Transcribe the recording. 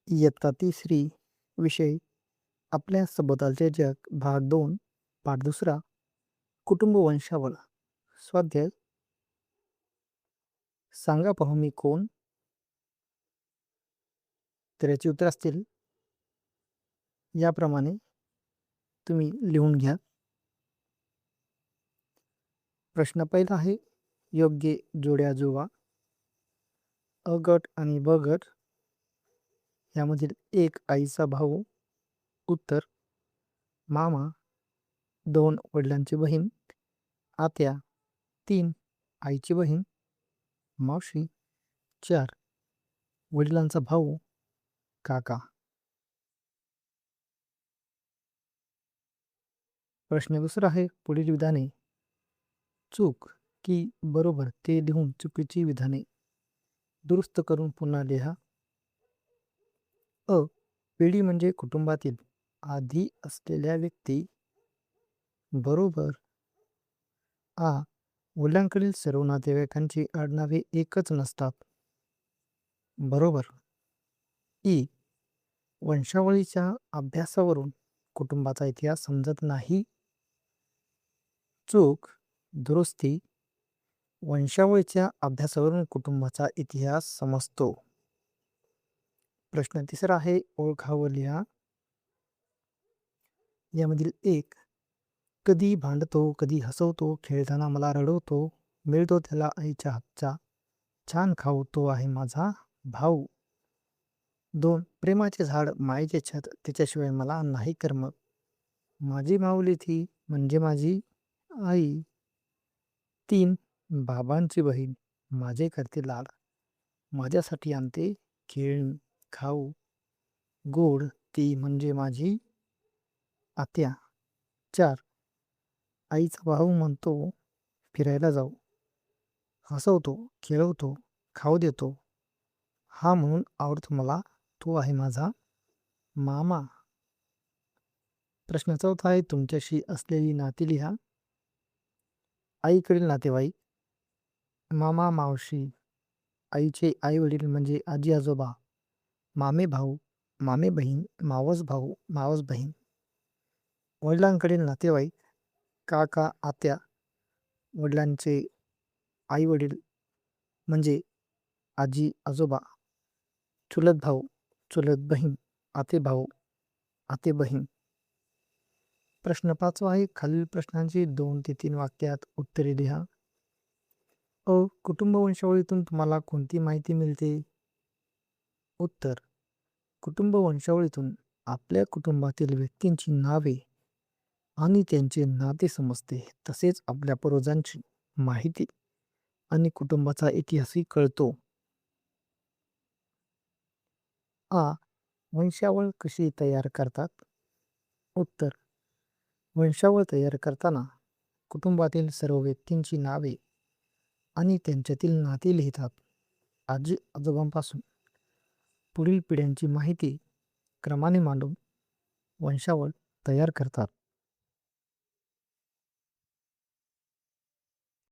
इयत्ता तिसरी. विषय आपल्या सभोवतालचे जग. भाग 2. पाठ 2. कुटुंब वंशावळ. स्वाध्याय. सांगा पाहू मी कोण? तर याची उत्तर असतील याप्रमाणे. तुम्ही लिहून घ्या. प्रश्न पहिला आहे, योग्य जोड्या जुळवा. अ गट आणि ब गट यामधील एक आईचा भाऊ. उत्तर मामा. 2 वडिलांची बहीण. आत्या. 3 आईची बहीण. मावशी. 4 वडिलांचा भाऊ. काका. प्रश्न दुसरा आहे, पुढील विधाने चूक की बरोबर ते लिहून चुकीची विधाने दुरुस्त करून पुन्हा लिहा. अ. पिढी म्हणजे कुटुंबातील आधी असलेल्या व्यक्ती. बरोबर. आ. वडिलांकडील सर्व नातेवाईकांची आडनावे एकच नसतात. बरोबर. ई. वंशावळीच्या अभ्यासावरून कुटुंबाचा इतिहास समजत नाही. चूक. दुरुस्ती. वंशावळीच्या अभ्यासावरून कुटुंबाचा इतिहास समजतो. प्रश्न तिसरा आहे, ओळखा व लिहा. यामधील एक, कधी भांडतो, कधी हसवतो, खेळताना मला रडवतो, मिळतो त्याला आईच्या हातचा छान खाऊ, तो आहे माझा भाऊ. 2 प्रेमाचे झाड, मायेचे छत, तिच्याशिवाय मला नाही करमत, माझी माऊली ती म्हणजे माझी आई. 3 बाबांची बहीण, माझे करते लाड, माझ्यासाठी आणते खेळणी, खाऊ, गोड, ती म्हणजे माझी आत्या. 4 आईचा भाऊ म्हणतो फिरायला जाऊ, हसवतो, खेळवतो, खाऊ देतो, हा म्हणून आवडतो मला, तो आहे माझा मामा. प्रश्न चौथा आहे, तुमच्याशी असलेली नाती लिहा. आईकडील नातेवाईक, मामा मावशी. आईचे आई वडील म्हणजे आजी आजोबा, मामे भाऊ, मामे बहीण, मावस भाऊ, मावस बहीण. वडिलांकडील नातेवाईक, काका आत्या. वडिलांचे आई वडील म्हणजे आजी आजोबा, चुलत भाऊ, चुलत बहीण, आते भाऊ, आते बहीण. प्रश्न 5 आहे, खालील प्रश्नांची 2 ते 3 वाक्यात उत्तरे लिहा. अ. कुटुंब वंशावळीतून तुम्हाला कोणती माहिती मिळते? उत्तर, कुटुंब वंशावळीतून आपल्या कुटुंबातील व्यक्तींची नावे आणि त्यांचे नाते समजते, तसेच आपल्या पूर्वजांची माहिती आणि कुटुंबाचा इतिहासही कळतो. आ. वंशावळ कशी तयार करतात? उत्तर, वंशावळ तयार करताना कुटुंबातील सर्व व्यक्तींची नावे आणि त्यांच्यातील नाती लिहितात. आजी आजोबांपासून पुढील पिढ्यांची माहिती क्रमाने मांडून वंशावळ तयार करतात.